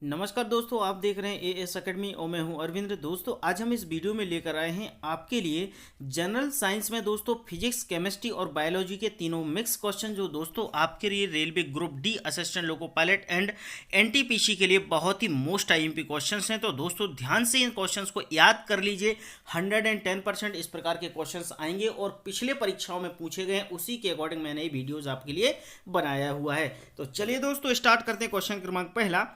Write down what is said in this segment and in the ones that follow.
नमस्कार दोस्तों, आप देख रहे हैं एएस एकेडमी और मैं हूं अरविंद। दोस्तों आज हम इस वीडियो में लेकर आए हैं आपके लिए जनरल साइंस में दोस्तों फिजिक्स, केमिस्ट्री और बायोलॉजी के तीनों मिक्स क्वेश्चन जो दोस्तों आपके लिए railway group D assistant loco pilot and NTPC के लिए बहुत ही मोस्ट आईएमपी क्वेश्चन हैं। तो दोस्तों ध्यान से इन क्वेश्चन को याद कर लीजिए। 110% इस प्रकार के क्वेश्चन आएंगे और पिछले परीक्षाओं में पूछे गए उसी के अकॉर्डिंग मैंने ये वीडियोज आपके लिए बनाया हुआ है। तो चलिए दोस्तों स्टार्ट करते हैं। क्वेश्चन क्रमांक पहला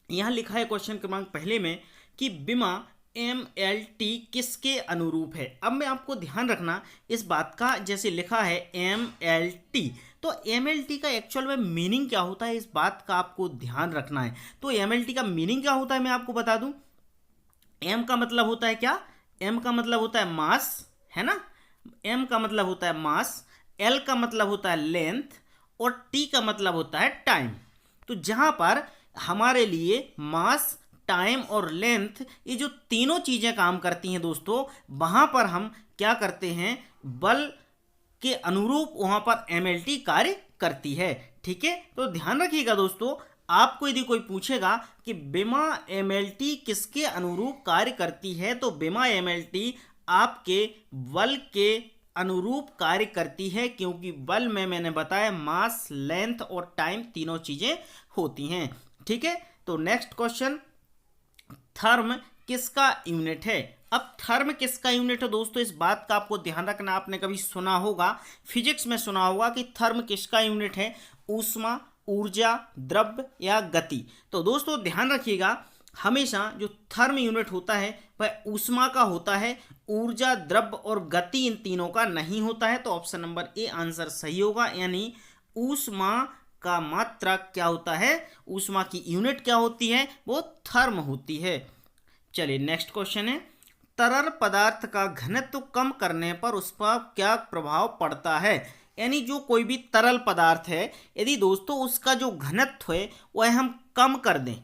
यहाँ लिखा है क्वेश्चन क्रमांक पहले में कि बीमा MLT किसके अनुरूप है। अब मैं आपको ध्यान रखना इस बात का, जैसे लिखा है MLT, तो MLT का एक्चुअल में मीनिंग क्या होता है इस बात का आपको ध्यान रखना है। तो MLT का मीनिंग क्या होता है मैं आपको बता दूं। M का मतलब होता है क्या, M का मतलब होता है मास, है ना। M का मतलब होता है मास, L का मतलब होता है लेंथ और T का मतलब होता है टाइम। तो जहां पर हमारे लिए मास, टाइम और लेंथ, ये जो तीनों चीजें काम करती हैं दोस्तों, वहां पर हम क्या करते हैं, बल के अनुरूप वहां पर MLT कार्य करती है। ठीक है, तो ध्यान रखिएगा दोस्तों, आपको यदि कोई पूछेगा कि बीमा MLT किसके अनुरूप कार्य करती है, तो बीमा MLT आपके बल के अनुरूप कार्य करती है, क्योंकि बल में मैंने बताया मास, लेंथ और टाइम तीनों चीजें होती हैं। ठीक है, तो नेक्स्ट क्वेश्चन, थर्म किसका यूनिट है। अब थर्म किसका यूनिट है दोस्तों, इस बात का आपको ध्यान रखना। आपने कभी सुना होगा, फिजिक्स में सुना होगा कि थर्म किसका यूनिट है, ऊष्मा, ऊर्जा, द्रव्य या गति। तो दोस्तों ध्यान रखिएगा, हमेशा जो थर्म यूनिट होता है वह ऊष्मा का होता है, ऊर्जा, द्रव्य और गति इन तीनों का नहीं होता है। तो ऑप्शन नंबर ए आंसर सही होगा, यानी ऊष्मा का मात्रक क्या होता है, ऊष्मा की यूनिट क्या होती है, वो थर्म होती है। चलिए नेक्स्ट क्वेश्चन है, तरल पदार्थ का घनत्व कम करने पर उस पर क्या प्रभाव पड़ता है। यानी जो कोई भी तरल पदार्थ है, यदि दोस्तों उसका जो घनत्व है वह हम कम कर दें,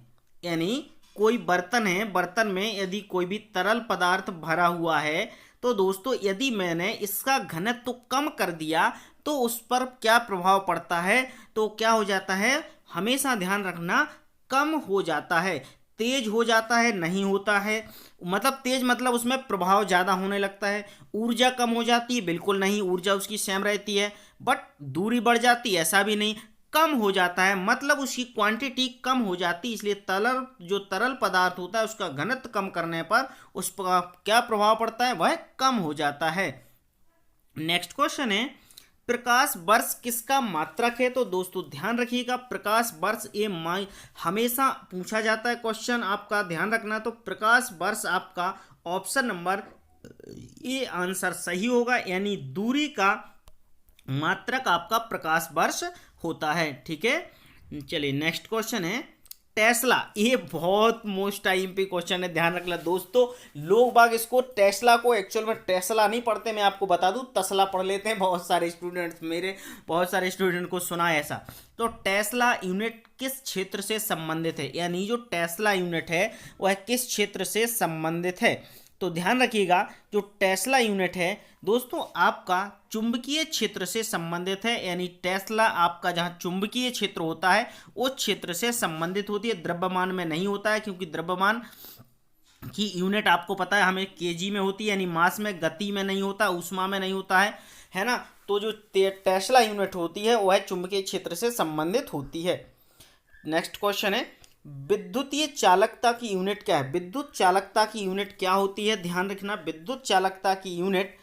यानी कोई बर्तन है, बर्तन में यदि कोई भी तरल पदार्थ भरा हुआ है, तो दोस्तों यदि मैंने इसका घनत्व कम कर दिया तो उस पर क्या प्रभाव पड़ता है, तो क्या हो जाता है, हमेशा ध्यान रखना, कम हो जाता है, तेज हो जाता है, नहीं होता है। मतलब तेज मतलब उसमें प्रभाव ज़्यादा होने लगता है। ऊर्जा कम हो जाती है, बिल्कुल नहीं, ऊर्जा उसकी सेम रहती है, बट दूरी बढ़ जाती है, ऐसा भी नहीं, कम हो जाता है, मतलब उसकी क्वांटिटी कम हो जाती है। इसलिए जो तरल पदार्थ होता है उसका घनत्व कम करने पर उस पर क्या प्रभाव पड़ता है, वह कम हो जाता है। नेक्स्ट क्वेश्चन है, प्रकाश वर्ष किसका मात्रक है। तो दोस्तों ध्यान रखिएगा, प्रकाश वर्ष ये हमेशा पूछा जाता है क्वेश्चन, आपका ध्यान रखना। तो प्रकाश वर्ष आपका ऑप्शन नंबर ए आंसर सही होगा, यानी दूरी का मात्रक आपका प्रकाश वर्ष होता है। ठीक है, चलिए नेक्स्ट क्वेश्चन है, टेस्ला। ये बहुत मोस्ट आईएमपी क्वेश्चन है, ध्यान रखना दोस्तों। लोग बाग इसको टेस्ला को एक्चुअल में टेस्ला नहीं पढ़ते, मैं आपको बता दूं तस्ला पढ़ लेते हैं बहुत सारे स्टूडेंट्स, मेरे बहुत सारे स्टूडेंट को सुना है ऐसा। तो टेस्ला यूनिट किस क्षेत्र से संबंधित है, यानी जो टेस्ला यूनिट है वह किस क्षेत्र से संबंधित है। तो ध्यान रखिएगा, जो टेस्ला यूनिट है दोस्तों आपका चुंबकीय क्षेत्र से संबंधित है, यानी टेस्ला आपका जहां चुंबकीय क्षेत्र होता है उस क्षेत्र से संबंधित होती है, द्रव्यमान में नहीं होता है, क्योंकि द्रव्यमान की यूनिट आपको पता है हमें केजी में होती है, यानी मास में, गति में नहीं होता, ऊष्मा में नहीं होता है ना। तो जो टेस्ला यूनिट होती है वह चुंबकीय क्षेत्र से संबंधित होती है। नेक्स्ट क्वेश्चन है, विद्युतीय चालकता की यूनिट क्या है। विद्युत चालकता की यूनिट क्या होती है, ध्यान रखना, विद्युत चालकता की यूनिट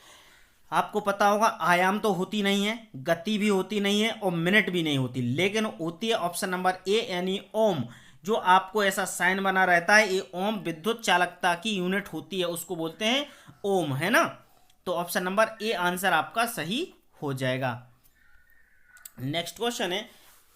आपको पता होगा, आयाम तो होती नहीं है, गति भी होती नहीं है और मिनट भी नहीं होती, लेकिन होती है ऑप्शन नंबर ए, यानी ओम। जो आपको ऐसा साइन बना रहता है, ये ओम विद्युत चालकता की यूनिट होती है, उसको बोलते हैं ओम, है ना। तो ऑप्शन नंबर ए आंसर आपका सही हो जाएगा। नेक्स्ट क्वेश्चन है,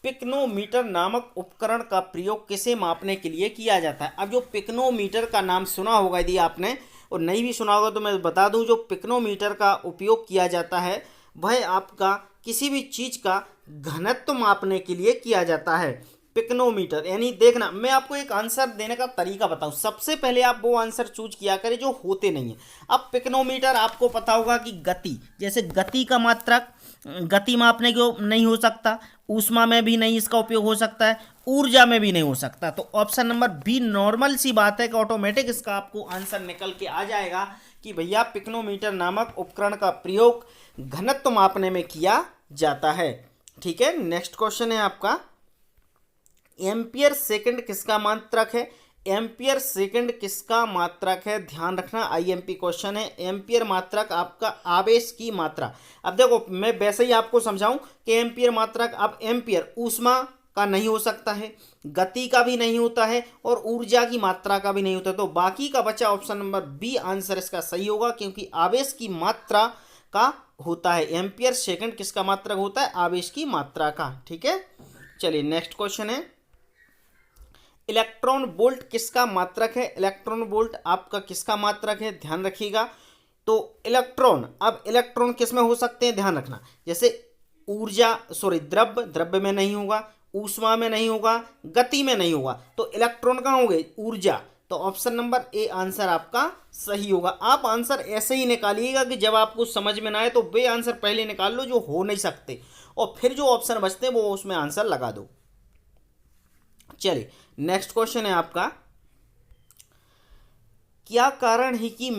पिक्नोमीटर नामक उपकरण का प्रयोग किसे मापने के लिए किया जाता है। अब जो पिक्नोमीटर का नाम सुना होगा यदि आपने, और नहीं भी सुना होगा तो मैं बता दूं, जो पिक्नोमीटर का उपयोग किया जाता है वह आपका किसी भी चीज़ का घनत्व मापने के लिए किया जाता है। पिक्नोमीटर यानी देखना, मैं आपको एक आंसर देने का तरीका बताऊं, सबसे पहले आप वो आंसर चूज किया करें जो होते नहीं है। अब पिक्नोमीटर आपको पता होगा कि गति, जैसे गति का मात्रक गति मापने को नहीं हो सकता, ऊष्मा में भी नहीं इसका उपयोग हो सकता है, ऊर्जा में भी नहीं हो सकता। तो ऑप्शन नंबर बी नॉर्मल सी बात है कि ऑटोमेटिक इसका आपको आंसर निकल के आ जाएगा कि भैया पिक्नोमीटर नामक उपकरण का प्रयोग घनत्व मापने में किया जाता है। ठीक है, नेक्स्ट क्वेश्चन है आपका, एम्पियर सेकंड किसका मात्रक है? एम्पियर सेकंड किसका मात्रक है? ध्यान रखना, आईएमपी क्वेश्चन है। एम्पियर मात्रक आपका आवेश की मात्रा। अब देखो मैं वैसे ही आपको समझाऊं कि एम्पियर मात्रक, अब एम्पियर ऊष्मा का नहीं हो सकता है, गति का भी नहीं होता है और ऊर्जा की मात्रा का भी नहीं होता, तो बाकी का बचा ऑप्शन नंबर बी आंसर इसका सही होगा, क्योंकि आवेश की मात्रा का होता है। एम्पियर सेकंड किसका मात्रक होता है? आवेश की मात्रा का। ठीक है, चलिए नेक्स्ट क्वेश्चन है, इलेक्ट्रॉन वोल्ट किसका मात्रक है? इलेक्ट्रॉन वोल्ट आपका किसका मात्रक है? ध्यान रखिएगा। तो इलेक्ट्रॉन, अब इलेक्ट्रॉन किस में हो सकते हैं? ध्यान रखना, जैसे ऊर्जा, सॉरी द्रव्य में नहीं होगा, ऊष्मा में नहीं होगा, गति में नहीं होगा, तो इलेक्ट्रॉन कहाँ होंगे? ऊर्जा। तो ऑप्शन नंबर ए आंसर आपका सही होगा। आप आंसर ऐसे ही निकालिएगा कि जब आपको समझ में ना आए तो वे आंसर पहले निकाल लो जो हो नहीं सकते, और फिर जो ऑप्शन बचते हैं वो उसमें आंसर लगा दो। चलिए नेक्स्ट क्वेश्चन है आपका, क्या कारण है कि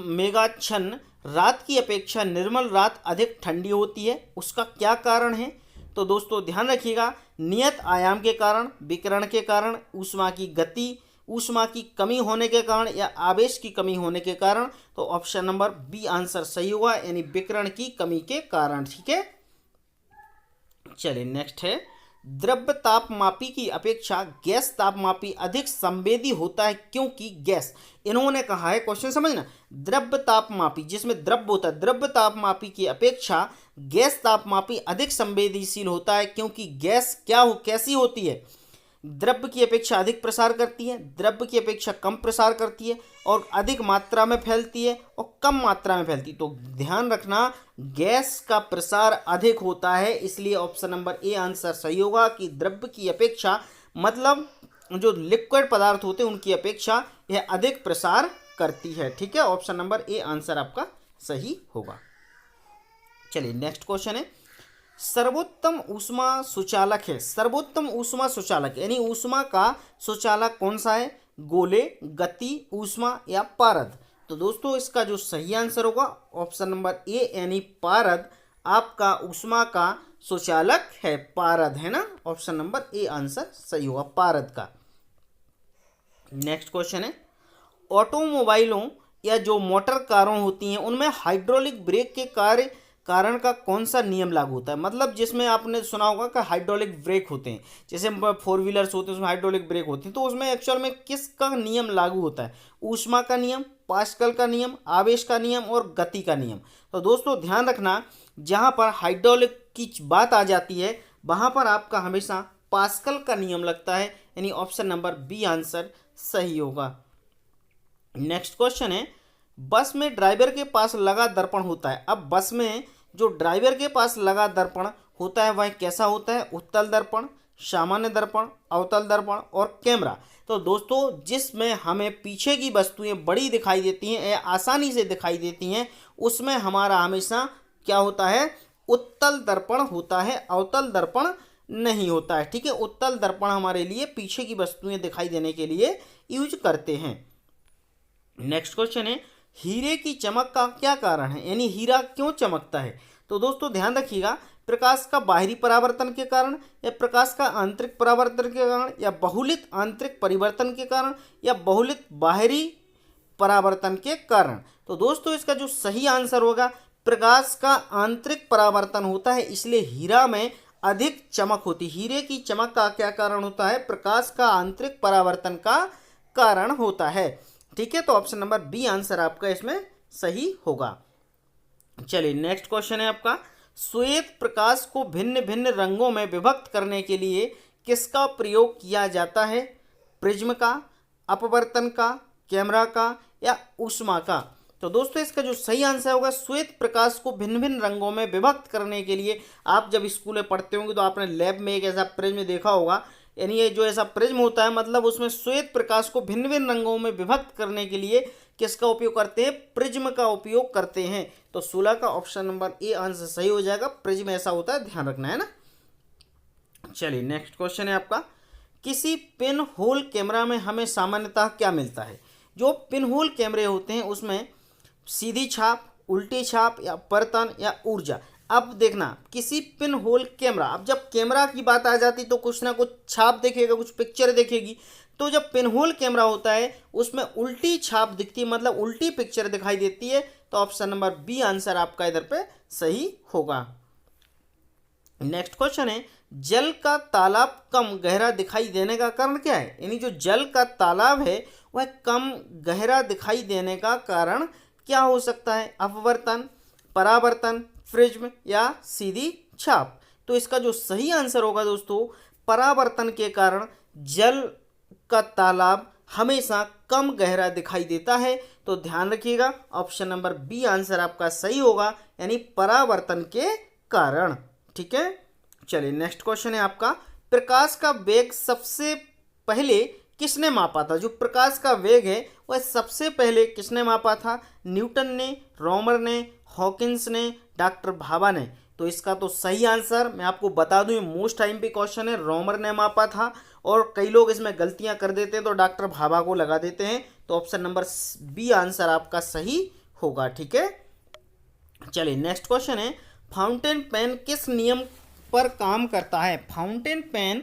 मेघाच्छन्न रात की अपेक्षा निर्मल रात अधिक ठंडी होती है? उसका क्या कारण है? तो दोस्तों ध्यान रखिएगा, नियत आयाम के कारण, विकिरण के कारण, ऊष्मा की गति, ऊष्मा की कमी होने के कारण या आवेश की कमी होने के कारण। तो ऑप्शन नंबर बी आंसर सही होगा, यानी विकिरण की कमी के कारण। ठीक है, चलिए नेक्स्ट है, द्रव्य तापमापी की अपेक्षा गैस तापमापी अधिक संवेदी होता है क्योंकि गैस, इन्होंने कहा है, क्वेश्चन समझना, द्रव्य तापमापी जिसमें द्रव्य होता है, द्रव्य तापमापी की अपेक्षा गैस तापमापी अधिक संवेदनशील होता है क्योंकि गैस कैसी होती है? द्रव्य की अपेक्षा अधिक प्रसार करती है, द्रव्य की अपेक्षा कम प्रसार करती है, और अधिक मात्रा में फैलती है और कम मात्रा में फैलती है। तो ध्यान रखना, गैस का प्रसार अधिक होता है, इसलिए ऑप्शन नंबर ए आंसर सही होगा कि द्रव्य की अपेक्षा, मतलब जो लिक्विड पदार्थ होते हैं उनकी अपेक्षा यह अधिक प्रसार करती है। ठीक है, ऑप्शन नंबर ए आंसर आपका सही होगा। चलिए नेक्स्ट क्वेश्चन है, सर्वोत्तम ऊष्मा सुचालक है। सर्वोत्तम ऊष्मा सुचालक यानी ऊष्मा का सुचालक कौन सा है? गोले, गति, ऊष्मा या पारद? तो दोस्तों इसका जो सही आंसर होगा ऑप्शन नंबर ए यानी पारद आपका ऊष्मा का सुचालक है, पारद है ना, ऑप्शन नंबर ए आंसर सही होगा पारद का। नेक्स्ट क्वेश्चन है, ऑटोमोबाइलों या जो मोटर कारों होती हैं उनमें हाइड्रोलिक ब्रेक के कारण का कौन सा नियम लागू होता है? मतलब जिसमें आपने सुना होगा कि हाइड्रोलिक ब्रेक होते हैं, जैसे 4 व्हीलर्स होते हैं उसमें हाइड्रोलिक ब्रेक होती है, तो उसमें एक्चुअल में किसका नियम लागू होता है? ऊष्मा का नियम, पास्कल का नियम, आवेश का नियम और गति का नियम। तो दोस्तों ध्यान रखना, जहाँ पर हाइड्रोलिक की बात आ जाती है वहाँ पर आपका हमेशा पास्कल का नियम लगता है, यानी ऑप्शन नंबर बी आंसर सही होगा। नेक्स्ट क्वेश्चन है, बस में ड्राइवर के पास लगा दर्पण होता है। अब बस में जो ड्राइवर के पास लगा दर्पण होता है वह कैसा होता है? उत्तल दर्पण, सामान्य दर्पण, अवतल दर्पण और कैमरा। तो दोस्तों जिसमें हमें पीछे की वस्तुएं बड़ी दिखाई देती हैं या आसानी से दिखाई देती हैं उसमें हमारा हमेशा क्या होता है? उत्तल दर्पण होता है, अवतल दर्पण नहीं होता है। ठीक है, उत्तल दर्पण हमारे लिए पीछे की वस्तुएं दिखाई देने के लिए यूज करते हैं। नेक्स्ट क्वेश्चन है, हीरे की चमक का क्या कारण है? यानी हीरा क्यों चमकता है? तो दोस्तों ध्यान रखिएगा, प्रकाश का बाहरी परावर्तन के कारण या प्रकाश का आंतरिक परावर्तन के कारण या बहुलित आंतरिक परिवर्तन के कारण या बहुलित बाहरी परावर्तन के कारण। तो दोस्तों इसका जो सही आंसर होगा प्रकाश का आंतरिक परावर्तन होता है, इसलिए हीरा में अधिक चमक होती है। हीरे की चमक का क्या कारण होता है? प्रकाश का आंतरिक परावर्तन का कारण होता है। ठीक है, तो ऑप्शन नंबर बी आंसर आपका इसमें सही होगा। चलिए नेक्स्ट क्वेश्चन है आपका, श्वेत प्रकाश को भिन्न भिन्न रंगों में विभक्त करने के लिए किसका प्रयोग किया जाता है? प्रिज्म का, अपवर्तन का, कैमरा का या ऊष्मा का? तो दोस्तों इसका जो सही आंसर होगा श्वेत प्रकाश को भिन्न भिन्न रंगों में विभक्त करने के लिए, आप जब स्कूल में पढ़ते होंगे तो आपने लैब में एक ऐसा प्रिज्म देखा होगा, यानी ये जो ऐसा प्रिज्म होता है मतलब उसमें श्वेत प्रकाश को भिन्न भिन्न रंगों में विभक्त करने के लिए किसका उपयोग करते हैं? प्रिज्म का उपयोग करते हैं। तो 16 का ऑप्शन नंबर ए आंसर सही हो जाएगा, प्रिज्म ऐसा होता है, ध्यान रखना है ना। चलिए नेक्स्ट क्वेश्चन है आपका, किसी पिन होल कैमरा में हमें सामान्यतः क्या मिलता है। जो पिन होल कैमरे होते हैं उसमें सीधी छाप, उल्टी छाप या परतन या ऊर्जा। अब देखना, किसी पिन होल कैमरा, अब जब कैमरा की बात आ जाती तो कुछ ना कुछ छाप देखेगा, कुछ पिक्चर देखेगी। तो जब पिन होल कैमरा होता है उसमें उल्टी छाप दिखती है, मतलब उल्टी पिक्चर दिखाई देती है। तो ऑप्शन नंबर बी आंसर आपका इधर पे सही होगा। नेक्स्ट क्वेश्चन है, जल का तालाब कम गहरा दिखाई देने का कारण क्या है। यानी जो जल का तालाब है वह कम गहरा दिखाई देने का कारण क्या हो सकता है। अपवर्तन, परावर्तन, प्रिज्म या सीधी छाप। तो इसका जो सही आंसर होगा दोस्तों, परावर्तन के कारण जल का तालाब हमेशा कम गहरा दिखाई देता है। तो ध्यान रखिएगा, ऑप्शन नंबर बी आंसर आपका सही होगा, यानी परावर्तन के कारण। ठीक है, चलिए नेक्स्ट क्वेश्चन है आपका, प्रकाश का वेग सबसे पहले किसने मापा था। जो प्रकाश का वेग है वह सबसे पहले किसने मापा था। न्यूटन ने, रोमर ने, हॉकिंस ने, डॉक्टर भाभा ने। तो इसका तो सही आंसर मैं आपको बता दूं, ये मोस्ट टाइम पे क्वेश्चन है, रोमर ने मापा था। और कई लोग इसमें गलतियां कर देते हैं तो डॉक्टर भाभा को लगा देते हैं। तो ऑप्शन नंबर बी आंसर आपका सही होगा। ठीक है, चलिए नेक्स्ट क्वेश्चन है, फाउंटेन पेन किस नियम पर काम करता है। फाउंटेन पेन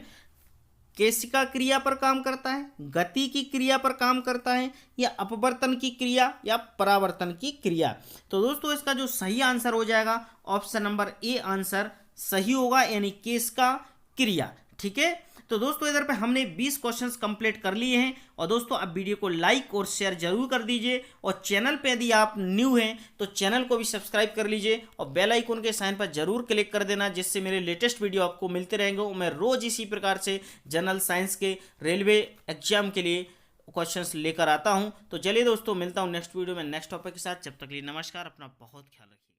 केशिका क्रिया पर काम करता है, गति की क्रिया पर काम करता है, या अपवर्तन की क्रिया या परावर्तन की क्रिया। तो दोस्तों इसका जो सही आंसर हो जाएगा, ऑप्शन नंबर ए आंसर सही होगा, यानी केशिका क्रिया। ठीक है, तो दोस्तों इधर पे हमने 20 क्वेश्चंस कंप्लीट कर लिए हैं। और दोस्तों आप वीडियो को लाइक और शेयर जरूर कर दीजिए, और चैनल पे यदि आप न्यू हैं तो चैनल को भी सब्सक्राइब कर लीजिए और बेल आइकन के साइन पर जरूर क्लिक कर देना, जिससे मेरे लेटेस्ट वीडियो आपको मिलते रहेंगे। और मैं रोज इसी प्रकार से जनरल साइंस के रेलवे एग्जाम के लिए क्वेश्चंस लेकर आता हूं। तो चलिए दोस्तों, मिलता हूं नेक्स्ट वीडियो में नेक्स्ट टॉपिक के साथ। जब तक के लिए नमस्कार, अपना बहुत ख्याल रखिए।